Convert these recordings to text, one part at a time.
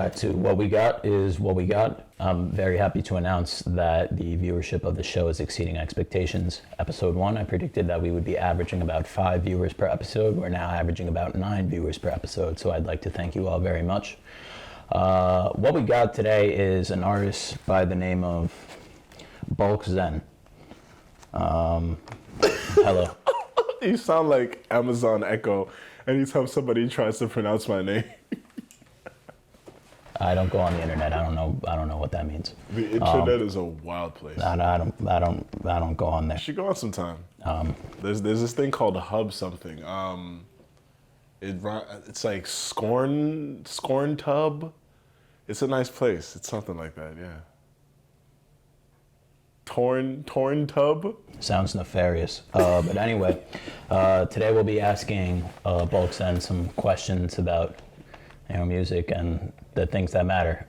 back to What We Got is What We Got. I'm very happy to announce that the viewership of the show is exceeding expectations. Episode 1, I predicted that we would be averaging about 5 viewers per episode. We're now averaging about 9 viewers per episode, so I'd like to thank you all very much. What we got today is an artist by the name of BLKZEN. Hello. You sound like Amazon Echo anytime somebody tries to pronounce my name. I don't go on the internet. I don't know what that means. The internet is a wild place. I don't go on there. You should go on sometime. There's this thing called Hub something. It's like Scorn Tub. It's a nice place. It's something like that, yeah. Torn Tub? Sounds nefarious. But anyway, today we'll be asking BLKZEN some questions about music and the things that matter.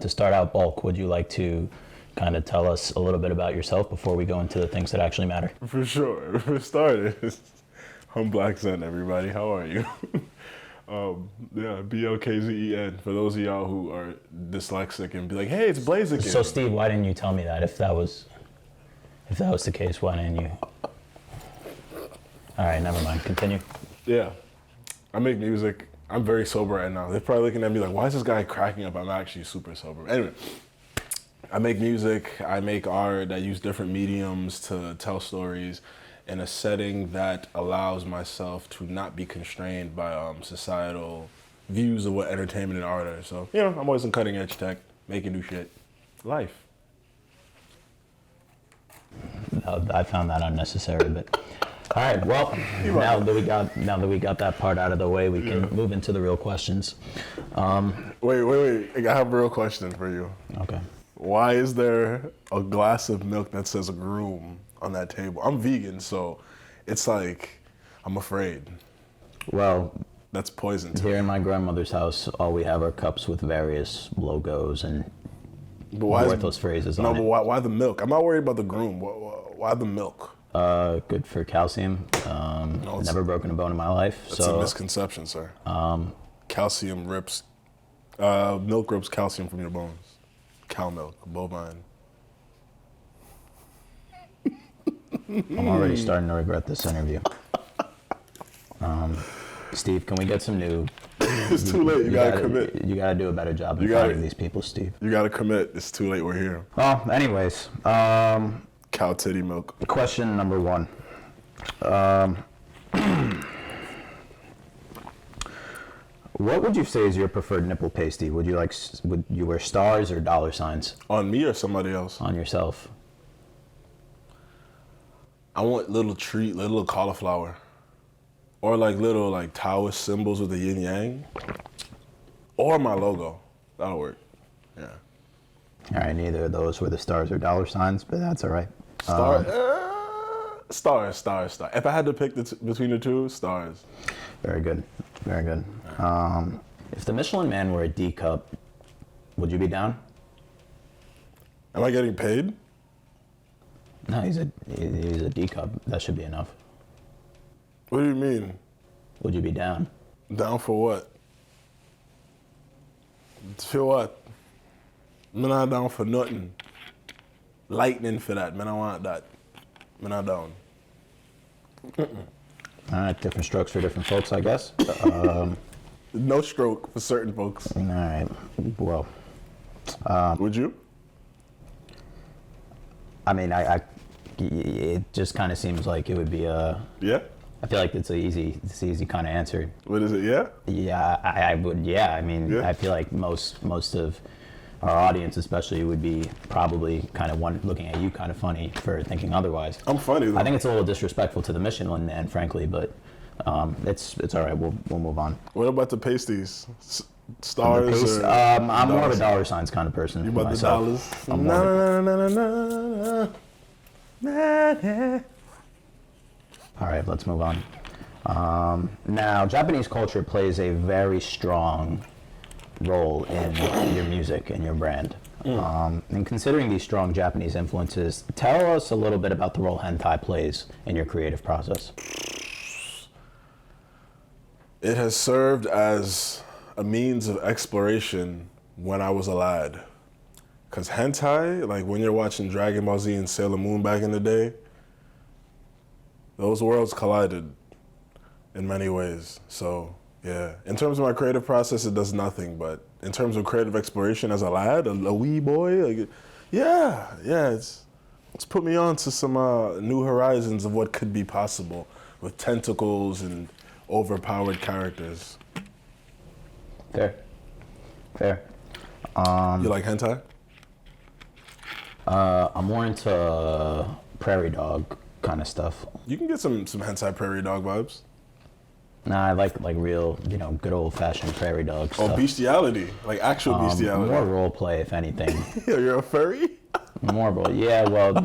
To start out, Bulk, would you like to kind of tell us a little bit about yourself before we go into the things that actually matter? For sure. For starters, I'm BLKZEN, everybody. How are you? BLKZEN. For those of y'all who are dyslexic and be like, hey, it's Blaziken. So, Steve, why didn't you tell me that? If that was the case, why didn't you? All right, never mind. Continue. Yeah. I make music. I'm very sober right now. They're probably looking at me like, why is this guy cracking up? I'm actually super sober. Anyway, I make music. I make art. I use different mediums to tell stories in a setting that allows myself to not be constrained by societal views of what entertainment and art are. So, I'm always in cutting edge tech, making new shit. Life. I found that unnecessary, but all right. Well, now that we got that part out of the way, we can move into the real questions. Wait! I have a real question for you. Okay. Why is there a glass of milk that says groom on that table? I'm vegan, so it's like I'm afraid. Well, that's poison to here me. in my grandmother's house, all we have are cups with various logos and worthless phrases on it. No, but why the milk? I'm not worried about the groom. Why the milk? Good for calcium. Never broken a bone in my life. That's a misconception, sir. Calcium rips, milk rips calcium from your bones. Cow milk, bovine. I'm already starting to regret this interview. Steve, can we get some new? It's too late. You gotta commit. You gotta do a better job in finding these people, Steve. You gotta commit. It's too late. We're here. Well, anyways. Cow titty milk. Question number 1. What would you say is your preferred nipple pasty? Would you wear stars or dollar signs? On me or somebody else? On yourself. I want little cauliflower. Or little Taoist symbols with the yin yang. Or my logo. That'll work. Yeah. All right, neither of those were the stars or dollar signs, but that's all right. Stars. If I had to pick between the two, stars. Very good. If the Michelin Man were a D cup, would you be down? Am I getting paid? No, he's a D cup. That should be enough. What do you mean? Would you be down? Down for what? For what? I'm not down for nothing. Lightning for that. Man, I want that. Man, I'm down. All right, different strokes for different folks, I guess. No stroke for certain folks. All right. Well. Would you? I mean, it just kind of seems like it would be a... Yeah? I feel like it's an easy kind of answer. What is it, yeah? Yeah, I would, yeah. I mean, yeah. I feel like most of our audience especially would be probably kind of looking at you kind of funny for thinking otherwise. I'm funny though. I think it's a little disrespectful to the Michelin Man, frankly, but it's all right. We'll move on. What about the pasties? Stars? I'm more of a dollar signs kind of person. You about myself. the dollars? All right, let's move on. Now, Japanese culture plays a very strong role in your music and your brand. And considering these strong Japanese influences, tell us a little bit about the role hentai plays in your creative process. It has served as a means of exploration when I was a lad. Because hentai, like when you're watching Dragon Ball Z and Sailor Moon back in the day, those worlds collided in many ways. So, yeah. In terms of my creative process, it does nothing. But in terms of creative exploration as a lad, a wee boy, like, it's put me on to some new horizons of what could be possible with tentacles and overpowered characters. Fair. You like hentai? I'm more into prairie dog kind of stuff. You can get some hentai prairie dog vibes. Nah, I like real, good old fashioned prairie dog stuff. Oh, bestiality, like actual bestiality. More role play, if anything. You're a furry? More role, yeah. Well,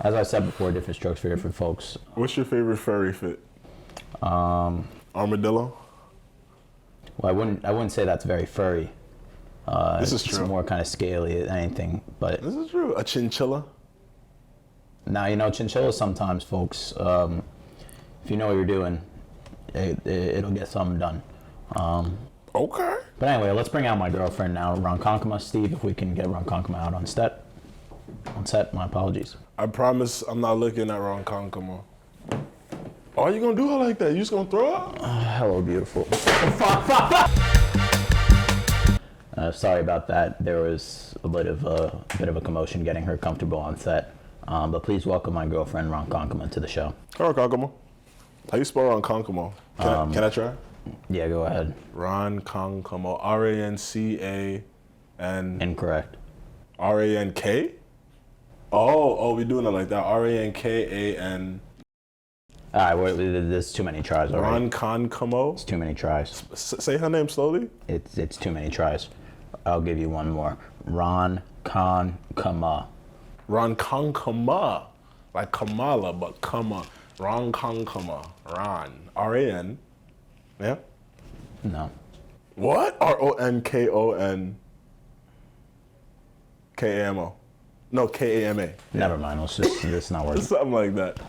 as I said before, different strokes for different folks. What's your favorite furry fit? Armadillo. Well, I wouldn't say that's very furry. This is true. It's more kind of scaly than anything, but This is true. A chinchilla. now chinchillas sometimes, folks. If you know what you're doing, it'll get something done. Okay. But anyway, let's bring out my girlfriend now, Ronkonkoma. Steve, if we can get Ronkonkoma out on set. My apologies. I promise I'm not looking at Ronkonkoma. Oh, you gonna do it like that? You just gonna throw up? Hello, beautiful. Sorry about that. There was a bit of a commotion getting her comfortable on set. But please welcome my girlfriend Ronkonkoma to the show. Ronkonkoma. How you spell Ronkonkoma? Can I try? Yeah, go ahead. Ronkonkoma. R-A-N-C-A-N. Incorrect. R-A-N-K? Oh, we doing it like that. R-A-N-K-A-N. All right, there's too many tries already. Ronkonkoma. It's too many tries. Say her name slowly. It's too many tries. I'll give you one more. Ronkonkoma. Ronkonkoma. Like Kamala, but Kama. Ronkonkoma. Ron. R-A-N. Yeah? No. What? R-O-N-K-O-N. K-A-M-O. No, K-A-M-A. Never mind. It's not working. Something like that.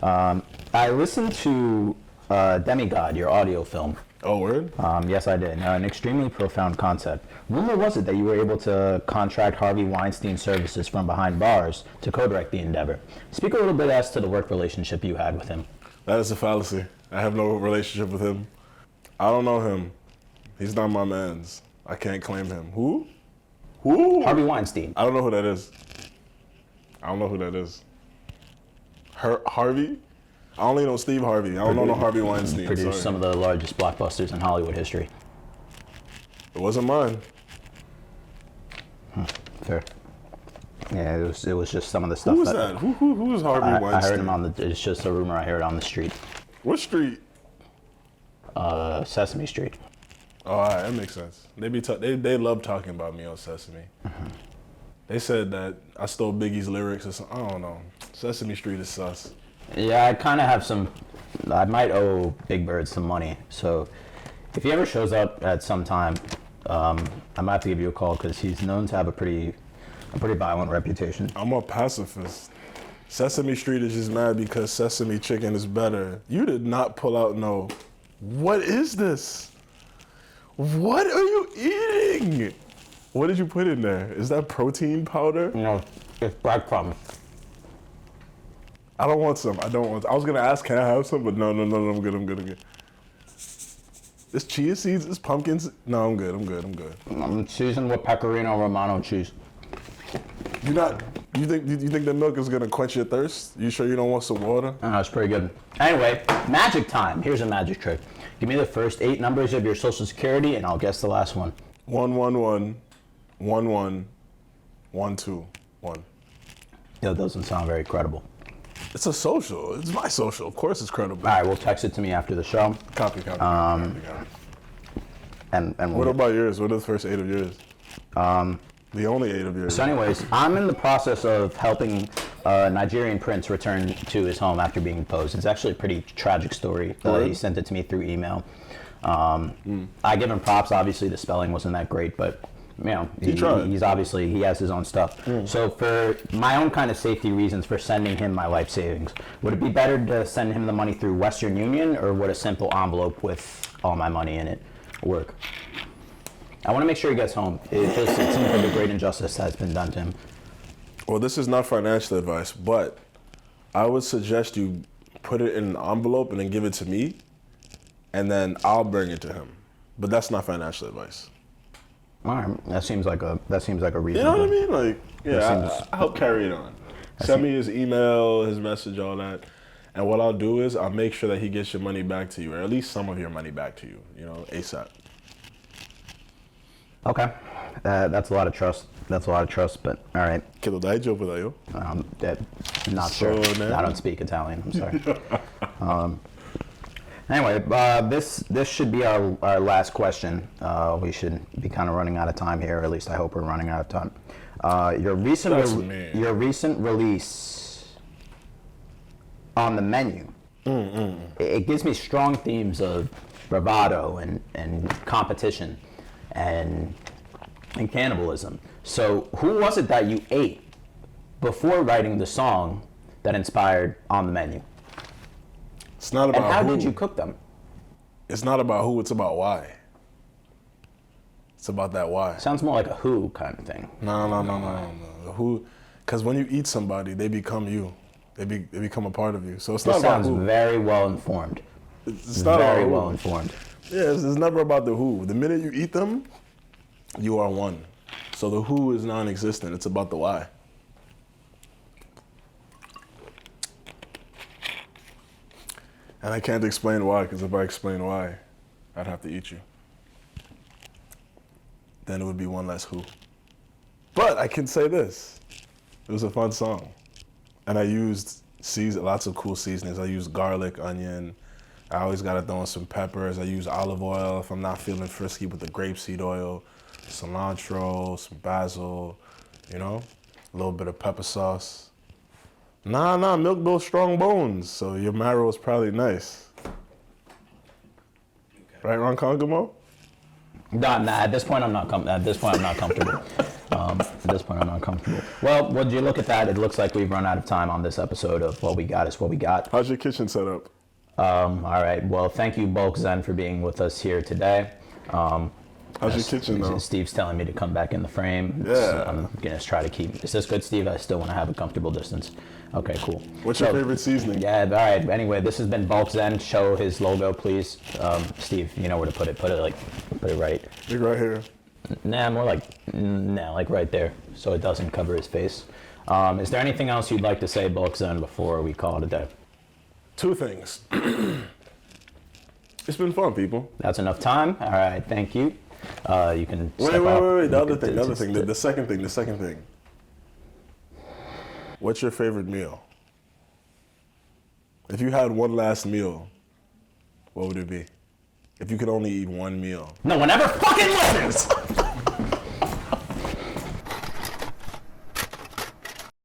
I listened to Demigod, your audio film. Oh, word? Yes, I did. An extremely profound concept. Rumor was it that you were able to contract Harvey Weinstein services from behind bars to co-direct the endeavor. Speak a little bit as to the work relationship you had with him. That is a fallacy. I have no relationship with him. I don't know him. He's not my man's. I can't claim him. Who? Harvey Weinstein. I don't know who that is. Harvey? I only know Steve Harvey. I don't know Harvey Weinstein. Produced some of the largest blockbusters in Hollywood history. It wasn't mine. Fair. Yeah, it was just some of the stuff. Who was that? Who is Harvey Weinstein? I heard him it's just a rumor. I heard it on the street. What street? Sesame Street. Oh, all right, that makes sense. They love talking about me on Sesame. Mm-hmm. They said that I stole Biggie's lyrics or something. I don't know. Sesame Street is sus. Yeah, I kind of have some. I might owe Big Bird some money. So if he ever shows up at some time, I might have to give you a call because he's known to have a pretty violent reputation. I'm a pacifist. Sesame Street is just mad because Sesame Chicken is better. You did not pull out no. What is this? What are you eating? What did you put in there? Is that protein powder? No, it's breadcrumbs. I don't want some. I was gonna ask, can I have some? But no, I'm good. This chia seeds, this pumpkins. No, I'm good. I'm seasoned with Pecorino Romano cheese. You think the milk is gonna quench your thirst? You sure you don't want some water? Oh, it's pretty good. Anyway, magic time. Here's a magic trick. Give me the first 8 numbers of your social security and I'll guess the last one. 111 11 12 1. That doesn't sound very credible. It's a social. It's my social. Of course it's credible. All right, well, text it to me after the show. Copy. And what about yours? What are the first 8 of yours? The only 8 of yours. So anyways, I'm in the process of helping a Nigerian prince return to his home after being deposed. It's actually a pretty tragic story. He sent it to me through email. I give him props. Obviously, the spelling wasn't that great, but he has his own stuff. So for my own kind of safety reasons for sending him my life savings, would it be better to send him the money through Western Union, or would a simple envelope with all my money in it work? I want to make sure he gets home. It seems like a great injustice has been done to him. Well, this is not financial advice, but I would suggest you put it in an envelope and then give it to me, and then I'll bring it to him. But that's not financial advice. All right, that seems like a reasonable. You know what I mean? Like, yeah, I'll carry it on. Send me his email, his message, all that. And what I'll do is I'll make sure that he gets your money back to you, or at least some of your money back to you, ASAP. Okay, that's a lot of trust. But all right. Kilo dai job with you. Not sure. I don't speak Italian. I'm sorry. Anyway, this should be our last question. We should be kind of running out of time here. Or at least I hope we're running out of time. Your recent release on the menu. It gives me strong themes of bravado and competition and cannibalism. So who was it that you ate before writing the song that inspired On the Menu? It's not about and how who. did you cook them? It's not about who, it's about why. It's about that why. Sounds more like a who kind of thing. No. The who, because when you eat somebody, they become you. They become a part of you. So it's not about who. Sounds very well informed. It's not very well informed. Yeah, it's never about the who. The minute you eat them, you are one. So the who is non-existent. It's about the why. And I can't explain why, because if I explain why, I'd have to eat you. Then it would be one less who. But I can say this. It was a fun song. And I used lots of cool seasonings. I used garlic, onion. I always got to throw in some peppers. I use olive oil if I'm not feeling frisky with the grapeseed oil. Cilantro, some basil, a little bit of pepper sauce. Nah, milk builds strong bones, so your marrow is probably nice. Okay. Right, Ron Congamo? Nah, at this point I'm not comfortable. At this point I'm not comfortable. Well, would you look at that? It looks like we've run out of time on this episode of What We Got Is What We Got. How's your kitchen set up? All right. Well, thank you, BLKZEN, for being with us here today. How's your kitchen, though? Steve's telling me to come back in the frame. Yeah. I'm going to try to keep... Is this good, Steve? I still want to have a comfortable distance. Okay, cool. What's your favorite seasoning? Yeah, all right. Anyway, this has been BLKZEN. Show his logo, please. Steve, you know where to put it. Put it right. Like right here. Nah, more like right there, so it doesn't cover his face. Is there anything else you'd like to say, BLKZEN, before we call it a day? 2 things. It's been fun, people. That's enough time. All right, thank you. You can wait. The other thing. The second thing. What's your favorite meal? If you had one last meal, what would it be? If you could only eat one meal. No one ever fucking listens!